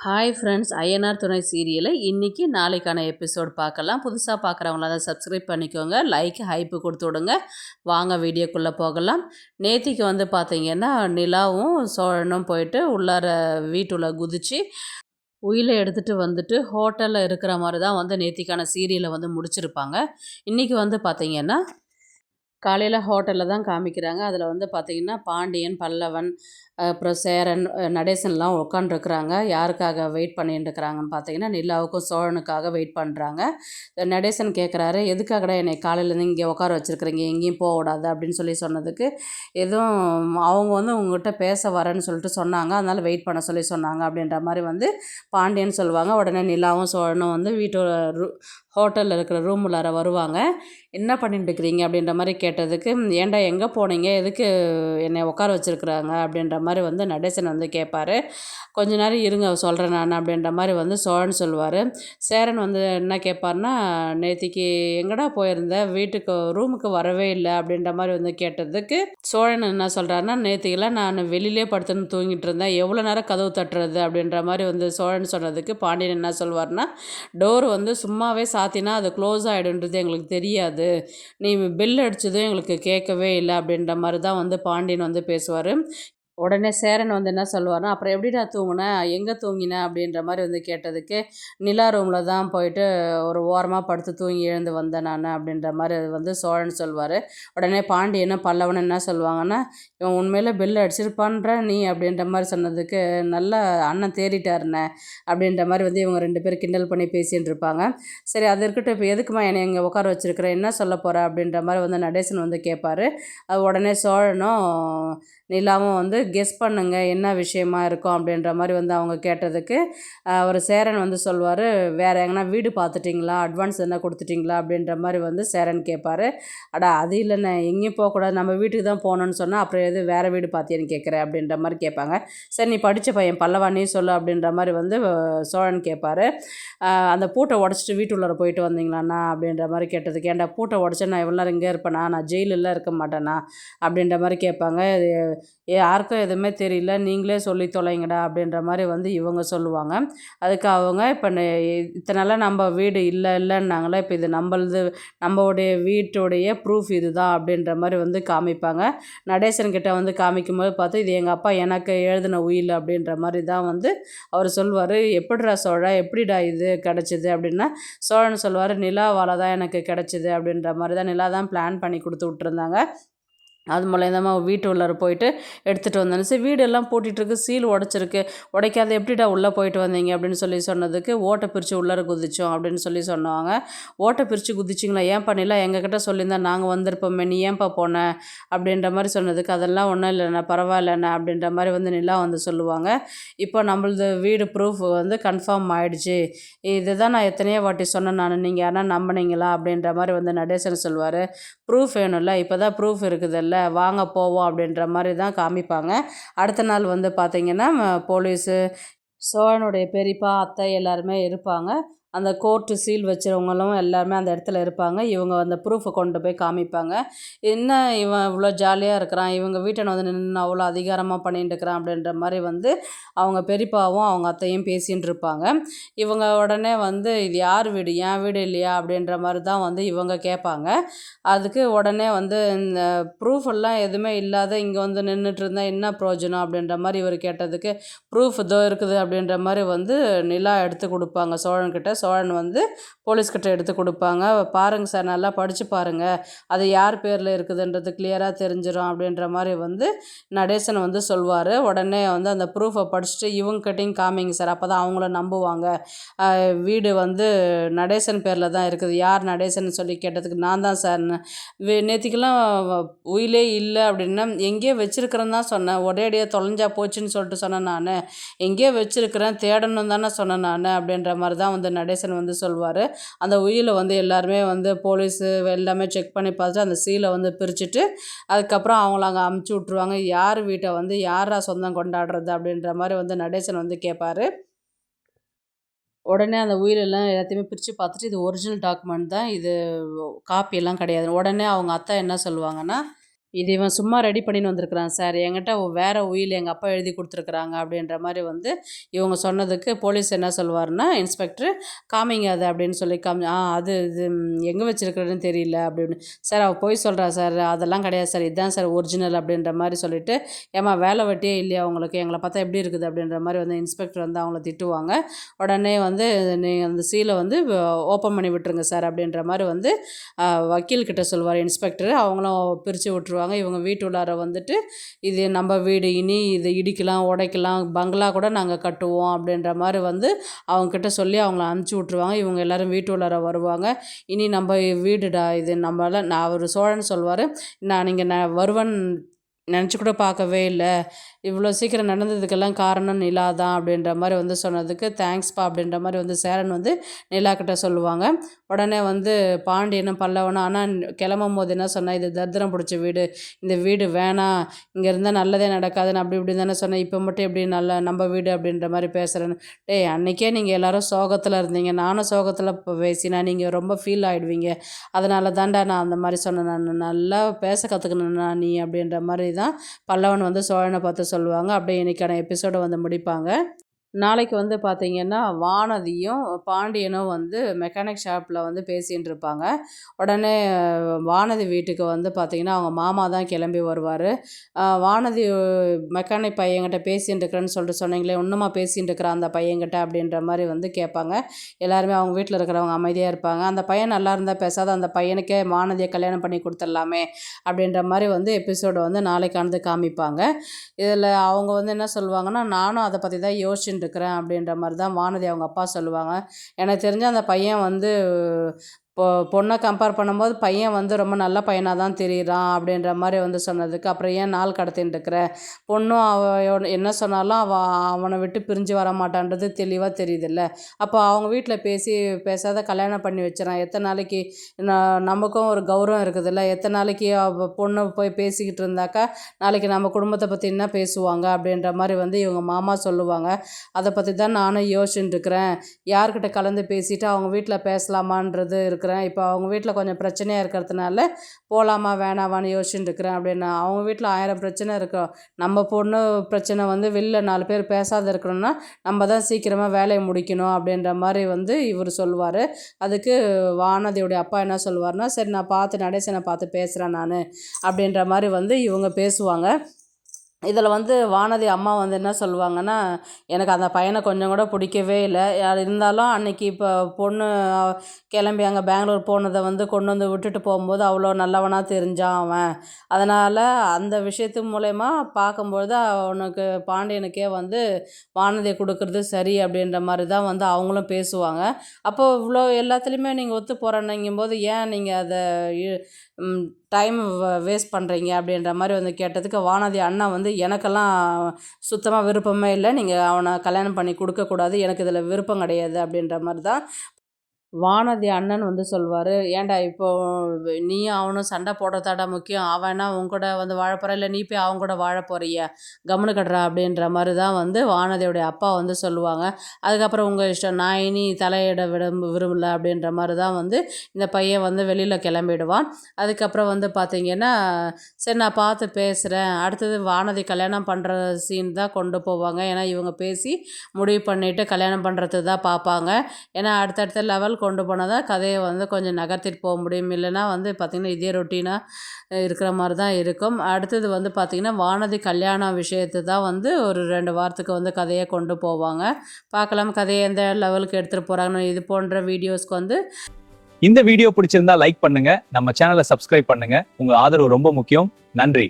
Hi friends, INR துணை சீரியலை இன்றைக்கி நாளைக்கான எபிசோட் பார்க்கலாம். புதுசாக பார்க்குறவங்கள அதை சப்ஸ்கிரைப் பண்ணிக்கோங்க, லைக் ஹைப்பு கொடுத்து விடுங்க. வாங்க வீடியோக்குள்ளே போகலாம். நேத்திக்கு பார்த்தீங்கன்னா நிலாவும் சோழனும் போயிட்டு உள்ளார வீட்டுள்ள குதித்து உயிலை எடுத்துகிட்டு வந்துட்டு ஹோட்டலில் இருக்கிற மாதிரி தான் நேத்திக்கான சீரியலை முடிச்சிருப்பாங்க. இன்றைக்கி பார்த்தீங்கன்னா காலையில் ஹோட்டலில் தான் காமிக்கிறாங்க. அதில் பார்த்தீங்கன்னா பாண்டியன், பல்லவன், அப்புறம் சேரன், நடேசன்லாம் உட்காண்ட்ருக்குறாங்க. யாருக்காக வெயிட் பண்ணிட்டுருக்குறாங்கன்னு பார்த்தீங்கன்னா நிலாவுக்கும் சோழனுக்காக வெயிட் பண்ணுறாங்க. நடேசன் கேட்குறாரு, எதுக்காகடா என்னை காலையிலேருந்து இங்கே உட்கார வச்சுருக்குறீங்க, எங்கேயும் போகக்கூடாது அப்படின்னு சொன்னதுக்கு, எதுவும் அவங்க உங்கள்கிட்ட பேச வரேன்னு சொல்லிட்டு சொன்னாங்க, அதனால் வெயிட் பண்ண சொன்னாங்க அப்படின்ற மாதிரி பாண்டியன் சொல்லுவாங்க. உடனே நிலாவும் சோழனும் வீட்டு ஹோட்டலில் இருக்கிற ரூம் உள்ளார வருவாங்க. என்ன பண்ணிட்டு இருக்கிறீங்க அப்படின்ற மாதிரி கேட்டதுக்கு, ஏன்டா எங்கே போனீங்க, எதுக்கு என்னை உட்கார வச்சுருக்குறாங்க அப்படின்ற மாதிரி நடேசன் கேட்பார். கொஞ்ச நேரம் இருங்க சொல்கிறேன் நான் அப்படின்ற மாதிரி சோழன் சொல்லுவார். சேரன் என்ன கேட்பார்னா, நேத்திக்கு எங்கடா போயிருந்த, வீட்டுக்கு ரூமுக்கு வரவே இல்லை அப்படின்ற மாதிரி கேட்டதுக்கு சோழன் என்ன சொல்கிறாருன்னா, நேத்திக்கெல்லாம் நான் வெளியிலே படுத்துன்னு தூங்கிட்டு இருந்தேன், எவ்வளோ நேரம் கதவு தட்டுறது அப்படின்ற மாதிரி சோழன் சொன்னதுக்கு பாண்டியன் என்ன சொல்வார்னா, டோர் சும்மாவே சாத்தினா அது க்ளோஸ் ஆகிடுன்றது எங்களுக்கு தெரியாது, நீ பெல் அடித்ததும் எங்களுக்கு கேட்கவே இல்லை அப்படின்ற மாதிரி தான் பாண்டியன் பேசுவார். உடனே சேரன் என்ன சொல்லுவார்னா, அப்புறம் எப்படிடா தூங்குனேன், எங்கே தூங்கினேன் அப்படின்ற மாதிரி கேட்டதுக்கு, நிலா ரூமில் தான் போயிட்டு ஒரு ஓரமாக படுத்து தூங்கி எழுந்து வந்தேன் நான் அப்படின்ற மாதிரி சோழன் சொல்வார். உடனே பாண்டியனும் பல்லவன் என்ன சொல்லுவாங்கன்னா, இவன் உண்மையில் பெல் அடிச்சிருப்பான்ற நீ அப்படின்ற மாதிரி சொன்னதுக்கு, நல்லா அண்ணன் தேறிட்டாருண்ணே அப்படின்ற மாதிரி இவங்க ரெண்டு பேரும் கிண்டல் பண்ணி பேசிகிட்டு இருப்பாங்க. சரி அது இருக்கட்டும், இப்போ எதுக்குமா என்னை இங்கே உட்கார வச்சுருக்கிறேன், என்ன சொல்ல போகிற அப்படின்ற மாதிரி நடேசன் கேட்பார். அது உடனே சோழனும் நிலாவும் கெஸ் பண்ணுங்க என்ன விஷயமா இருக்கும் அப்படின்ற மாதிரி அவங்க கேட்டதுக்கு, அவர் சேரன் சொல்வார், வேறு எங்கன்னா வீடு பார்த்துட்டிங்களா, அட்வான்ஸ் என்ன கொடுத்துட்டிங்களா அப்படின்ற மாதிரி சேரன் கேட்பார். அடா அது இல்லைண்ணே, எங்கேயும் போகக்கூடாது, நம்ம வீட்டுக்கு தான் போகணுன்னு சொன்னால் அப்புறம் எது வேறு வீடு பார்த்தியன்னு கேட்குறேன் அப்படின்ற மாதிரி கேட்பாங்க. சரி நீ படித்த பையன் பல்லவா நீ சொல்லு அப்படின்ற மாதிரி சோழன் கேட்பார். அந்த பூட்டை உடச்சிட்டு வீட்டுள்ளார போயிட்டு வந்தீங்களாண்ணா அப்படின்ற மாதிரி கேட்டதுக்கு, ஏன்டா பூட்டை உடச்சா நான் எவ்வளோ நேரம் இங்கே இருப்பேனா, நான் ஜெயிலெல்லாம் இருக்க மாட்டேனா அப்படின்ற மாதிரி கேட்பாங்க. யாருக்கும் எதுவுமே தெரியல, நீங்களே சொல்லி தொலைங்கடா அப்படின்ற மாதிரி இவங்க சொல்லுவாங்க. அதுக்கு அவங்க, இப்போ இத்தனை நாளாக நம்ம வீடு இல்லைன்னாங்களே, இப்போ இது நம்மளுடைய வீட்டுடைய ப்ரூஃப் இது தான் அப்படின்ற மாதிரி காமிப்பாங்க. நடேசன்கிட்ட காமிக்கும்போது பார்த்து, இது எங்கள் அப்பா எனக்கு எழுதின உயில் அப்படின்ற மாதிரி தான் அவர் சொல்லுவார். எப்படிடா சோழா, எப்படிடா இது கிடச்சிது அப்படின்னா, சோழன் சொல்லுவார், நிலாவால் தான் எனக்கு கிடச்சிது அப்படின்ற மாதிரி தான், நிலா தான் பிளான் பண்ணி கொடுத்து விட்ருந்தாங்க, அது மூலயமா வீட்டு உள்ளார போயிட்டு எடுத்துகிட்டு வந்தேன். சரி வீடெல்லாம் பூட்டிகிட்ருக்கு, சீல் உடச்சிருக்கு, உடைக்காத எப்படிடா உள்ளே போயிட்டு வந்தீங்க அப்படின்னு சொன்னதுக்கு, ஓட்டை பிரித்து உள்ளார குதித்தோம் அப்படின்னு சொன்னாங்க. ஓட்டை பிரித்து குதிச்சிங்களா, ஏன் பண்ணிடலாம், எங்ககிட்ட சொல்லியிருந்தா நாங்கள் வந்திருப்போமே, நீ ஏன்ப்பா போனேன் அப்படின்ற மாதிரி சொன்னதுக்கு, அதெல்லாம் ஒன்றும் இல்லைண்ணா பரவாயில்லண்ணா அப்படின்ற மாதிரி நிலா சொல்லுவாங்க. இப்போ நம்மளது வீடு ப்ரூஃப் கன்ஃபார்ம் ஆகிடுச்சு, இதுதான் நான் எத்தனையோ வாட்டி சொன்னேன் நான், நீங்கள் யாரா நம்பினீங்களா அப்படின்ற மாதிரி நடேசன் சொல்லுவார். ப்ரூஃப் வேணும்ல, இப்போ தான் ப்ரூஃப் இருக்குதுல்ல, வாங்க போவோம் அப்படின்ற மாதிரி தான் காமிப்பாங்க. அடுத்த நாள் பார்த்திங்கன்னா போலீஸு, சோழனுடைய பெரியப்பா, அத்தை எல்லாருமே இருப்பாங்க. அந்த கோர்ட்டு சீல் வச்சுருவங்களும் எல்லாருமே அந்த இடத்துல இருப்பாங்க. இவங்க அந்த ப்ரூஃபை கொண்டு போய் காமிப்பாங்க. என்ன இவன் இவ்வளோ ஜாலியாக இருக்கிறான், இவங்க வீட்டை நின்று அவ்வளோ அதிகாரமாக பண்ணிட்டு இருக்கிறான் அப்படின்ற மாதிரி அவங்க பெரியப்பாவும் அவங்க அத்தையும் பேசின்னு இருப்பாங்க. இவங்க உடனே இது யார் வீடு, என் வீடு இல்லையா அப்படின்ற மாதிரி தான் இவங்க கேட்பாங்க. அதுக்கு உடனே இந்த ப்ரூஃப் எல்லாம் எதுவுமே இல்லாத இங்கே நின்றுட்டு இருந்தால் என்ன பிரயோஜனம் அப்படின்ற மாதிரி இவர் கேட்டதுக்கு, ப்ரூஃப் இதோ இருக்குது அப்படின்ற மாதிரி நிலா எடுத்து கொடுப்பாங்க சோழன்கிட்ட. சோழன் போலீஸ்கிட்ட எடுத்து கொடுப்பாங்க. பாருங்கள் சார், நல்லா படித்து பாருங்கள், அது யார் பேரில் இருக்குதுன்றது கிளியராக தெரிஞ்சிடும் அப்படின்ற மாதிரி நடேசன் சொல்வார். உடனே அந்த ப்ரூஃபை படிச்சுட்டு இவங்ககிட்டையும் காமிங்க சார், அப்போ தான் அவங்கள நம்புவாங்க, வீடு நடேசன் பேரில் தான் இருக்குது, யார் நடேசன் சொல்லி கேட்டதுக்கு, நான் தான் சார், நேற்றுக்கெல்லாம் உயிலே இல்லை அப்படின்னா, எங்கேயோ வச்சுருக்கிறேன்னு தான் சொன்னேன், ஒரேடியாக தொலைஞ்சா போச்சுன்னு சொல்லிட்டு சொன்னேன் நான், எங்கேயோ வச்சுருக்கிறேன் தேடணும் தானே சொன்னேன் நான் அப்படின்ற மாதிரி தான் நடேசன் சொல்வார். அந்த உயிலை எல்லாருமே போலீஸு எல்லாமே செக் பண்ணி பார்த்துட்டு அந்த சீலை பிரிச்சுட்டு அதுக்கப்புறம் அவங்கள அங்கே அமுச்சு விட்ருவாங்க. யார் வீட்டை யாரா சொந்தம் கொண்டாடுறது அப்படின்ற மாதிரி நடேசன் கேட்பார். உடனே அந்த உயிலெல்லாம் எல்லாத்தையுமே பிரித்து பார்த்துட்டு, இது ஒரிஜினல் டாக்குமெண்ட் தான், இது காப்பியெல்லாம் கிடையாது. உடனே அவங்க அத்தை என்ன சொல்லுவாங்கன்னா, இது இவன் சும்மா ரெடி பண்ணின்னு வந்திருக்கிறான் சார். என்கிட்ட வேற உயில் எங்கள் அப்பா எழுதி கொடுத்துருக்குறாங்க அப்படின்ற மாதிரி வந்து இவங்க சொன்னதுக்கு போலீஸ் என்ன சொல்லுவாருன்னா, இன்ஸ்பெக்டர் காமிங்க அது அப்படின்னு சொல்லி அது இது எங்கே வச்சுருக்கிறதுன்னு தெரியல அப்படின்னு. சார் அவள் போய் சொல்கிறா சார், அதெல்லாம் கிடையாது சார், இதுதான் சார் ஒரிஜினல் அப்படின்ற மாதிரி சொல்லிட்டு, ஏம்மா வேலை வெட்டியே இல்லையா உங்களுக்கு, எங்களை பார்த்தா எப்படி இருக்குது அப்படின்ற மாதிரி வந்து இன்ஸ்பெக்டர் வந்து அவங்கள திட்டுவாங்க. உடனே வந்து நீங்கள் அந்த சீலை வந்து ஓப்பன் பண்ணி விட்டுருங்க சார் அப்படின்ற மாதிரி வந்து வக்கீல்கிட்ட சொல்லுவார் இன்ஸ்பெக்டர். அவங்களும் பிரித்து விட்ருவாங்க. இவங்க வீட்டு உள்ளார வந்துட்டு, இது நம்ம வீடு, இனி இது இடிக்கலாம் உடைக்கலாம், பங்களா கூட நாங்கள் கட்டுவோம் அப்படின்ற மாதிரி வந்து அவங்கக்கிட்ட சொல்லி அவங்கள அனுப்பிச்சி விட்ருவாங்க. இவங்க எல்லோரும் வீட்டு உள்ளார வருவாங்க. இனி நம்ம வீடுடா இது, நம்மளால் நான் அவர் சோழன் சொல்வார், நான் வருவன் நினச்சி கூட பார்க்கவே இல்லை, இவ்வளோ சீக்கிரம் நடந்ததுக்கெல்லாம் காரணம் நிலா தான் அப்படின்ற மாதிரி வந்து சொன்னதுக்கு தேங்க்ஸ்ப்பா அப்படின்ற மாதிரி வந்து சேரன் வந்து நிலாக்கிட்ட சொல்லுவாங்க. உடனே வந்து பாண்டியனும் பல்லவனும் ஆனால் கிளம்பும் போது என்ன சொன்னால், இது தரித்திரம் பிடிச்ச வீடு, இந்த வீடு வேணாம், இங்கே இருந்தால் நல்லதே நடக்காதுன்னு அப்படி இப்படி தானே சொன்னேன், இப்போ மட்டும் எப்படி நம்ம வீடு அப்படின்ற மாதிரி பேசுகிறேன்னு. டேய் அன்றைக்கே நீங்கள் எல்லோரும் சோகத்தில் இருந்தீங்க, நானும் சோகத்தில் பேசினா நீங்கள் ரொம்ப ஃபீல் ஆகிடுவீங்க, அதனால தான்டா நான் அந்த மாதிரி சொன்னேன், நான் நல்லா பேச கற்றுக்கணுண்ணா நீ அப்படின்ற மாதிரி தான் பல்லவன் வந்து சோழனை பார்த்து சொல்லுவாங்க. அப்படியே இன்றைக்கான எபிசோடை வந்து முடிப்பாங்க. நாளைக்கு வந்து பார்த்திங்கன்னா, வானதியும் பாண்டியனும் வந்து மெக்கானிக் ஷாப்பில் வந்து பேசிகிட்டு இருப்பாங்க. உடனே வானதி வீட்டுக்கு வந்து பார்த்திங்கன்னா, அவங்க மாமா தான் கிளம்பி வருவார். வானதி மெக்கானிக் பையன்கிட்ட பேசிகிட்டு இருக்கிறேன்னு சொல்லிட்டு சொன்னீங்களே, இன்னுமா பேசிகிட்டு இருக்கிறான் அந்த பையன்கிட்ட அப்படின்ற மாதிரி வந்து கேட்பாங்க. எல்லாருமே அவங்க வீட்டில் இருக்கிறவங்க அமைதியாக இருப்பாங்க. அந்த பையன் நல்லா இருந்தால் பேசாத, அந்த பையனுக்கே வானதியை கல்யாணம் பண்ணி கொடுத்துடலாமே அப்படின்ற மாதிரி வந்து எபிசோடு வந்து நாளைக்கானது காமிப்பாங்க. இதில் அவங்க வந்து என்ன சொல்லுவாங்கன்னா, நானும் அதை பற்றி தான் இருக்கிறேன் அப்படின்ற மாதிரி தான் வானதி அவங்க அப்பா சொல்லுவாங்க. எனக்கு தெரிஞ்ச அந்த பையன் வந்து பொண்ணை கம்பேர் பண்ணும்போது பையன் வந்து ரொம்ப நல்ல பையனாக தான் தெரியுறான் அப்படின்ற மாதிரி வந்து சொன்னதுக்கு, அப்புறம் ஏன் நாள் கடத்தின்னு இருக்கிற, பொண்ணும் என்ன சொன்னாலும் அவனை விட்டு பிரிஞ்சு வர மாட்டான்றது தெளிவாக தெரியுதுல்ல, அப்போ அவங்க வீட்டில் பேசாத கல்யாணம் பண்ணி வச்சிடறான், எத்தனை நாளைக்கு நமக்கும் ஒரு கௌரவம் இருக்குதுல்ல, எத்தனை நாளைக்கு பொண்ணு போய் பேசிக்கிட்டு இருந்தாக்கா நாளைக்கு நம்ம குடும்பத்தை பற்றி என்ன பேசுவாங்க அப்படின்ற மாதிரி வந்து இவங்க மாமா சொல்லுவாங்க. அதை பற்றி தான் நானும் யோசிச்சுட்டு இருக்கிறேன், யார்கிட்ட கலந்து பேசிவிட்டு அவங்க வீட்டில் பேசலாமான்றது இருக்கிறேன். இப்போ அவங்க வீட்டில் கொஞ்சம் பிரச்சனையாக இருக்கிறதுனால போகலாமா வேணாவான்னு யோசிச்சுட்டு இருக்கிறேன் அப்படின்னு. அவங்க வீட்டில் 1000 பிரச்சனை இருக்கும், நம்ம பொண்ணு பிரச்சனை வந்து வெளில 4 பேர் பேசாத இருக்கணும்னா நம்ம தான் சீக்கிரமாக வேலையை முடிக்கணும் அப்படின்ற மாதிரி வந்து இவர் சொல்லுவார். அதுக்கு வானதியோடைய அப்பா என்ன சொல்லுவார்னா, சரி நான் பார்த்து நடேசனை பார்த்து பேசுகிறேன் நான் அப்படின்ற மாதிரி வந்து இவங்க பேசுவாங்க. இதில் வந்து வானதி அம்மா வந்து என்ன சொல்லுவாங்கன்னா, எனக்கு அந்த பையனை கொஞ்சம் கூட பிடிக்கவே இல்லை, இருந்தாலும் அன்றைக்கி இப்போ பொண்ணு கிளம்பி அங்கே பெங்களூர் போனதை வந்து கொண்டு வந்து விட்டுட்டு போகும்போது அவ்வளோ நல்லவனாக தெரிஞ்சான் அவன், அதனால் அந்த விஷயத்து மூலயமா பார்க்கும்பொழுது அவனுக்கு பாண்டியனுக்கே வந்து வானதியை கொடுக்குறது சரி அப்படின்ற மாதிரி தான் வந்து அவங்களும் பேசுவாங்க. அப்போது இவ்வளோ எல்லாத்துலேயுமே நீங்கள் ஒத்து போகிறேன்னுங்கும்போது ஏன் நீங்கள் அதை டைம் வேஸ்ட் பண்ணுறீங்க அப்படின்ற மாதிரி வந்து கேட்டதுக்கு, வானதி அண்ணா வந்து எனக்கெல்லாம் சுத்தமாக விருப்பமே இல்லை, நீங்கள் அவனை கல்யாணம் பண்ணி கொடுக்கக்கூடாது, எனக்கு இதில் விருப்பம் கிடையாது அப்படின்ற மாதிரி தான் வானதி அண்ணன் வந்து சொல்வார். ஏன்டா இப்போ நீயும் அவனும் சண்டை போடுறதாடா முக்கியம், அவனா உன் கூட வந்து வாழ போகிற, இல்லை நீ போய் அவங்க கூட வாழ போறியா, கம்முனு கட்டுறா அப்படின்ற மாதிரி தான் வந்து வானதியோடைய அப்பா வந்து சொல்லுவாங்க. அதுக்கப்புறம் உங்கள் இஷ்டம், நான் இனி தலையிட விரும்பல அப்படின்ற மாதிரி தான் வந்து இந்த பையன் வந்து வெளியில் கிளம்பிடுவான். அதுக்கப்புறம் வந்து பார்த்திங்கன்னா, சரி நான் பார்த்து பேசுகிறேன், அடுத்தது வானதி கல்யாணம் பண்ணுற சீன் தான் கொண்டு போவாங்க. ஏன்னா இவங்க பேசி முடிவு பண்ணிவிட்டு கல்யாணம் பண்ணுறது தான் பார்ப்பாங்க. ஏன்னா அடுத்தடுத்த லெவல் கொண்டு போனால் தான் கதையை வந்து கொஞ்சம் நகர்த்திட்டு போக முடியும், இல்லைன்னா வந்து பார்த்திங்கன்னா இதே ரொட்டீனாக இருக்கிற மாதிரி தான் இருக்கும். அடுத்தது வந்து பார்த்திங்கன்னா வானதி கல்யாண விஷயத்தை தான் வந்து ஒரு 2 வாரத்துக்கு வந்து கதையை கொண்டு போவாங்க. பார்க்கலாம் கதையை எந்த லெவலுக்கு எடுத்துகிட்டு போகிறாங்கன்னு. இது போன்ற வீடியோஸ்க்கு வந்து இந்த வீடியோ பிடிச்சிருந்தா லைக் பண்ணுங்க, நம்ம சேனலை சப்ஸ்கிரைப் பண்ணுங்க, உங்க ஆதரவு ரொம்ப முக்கியம். நன்றி.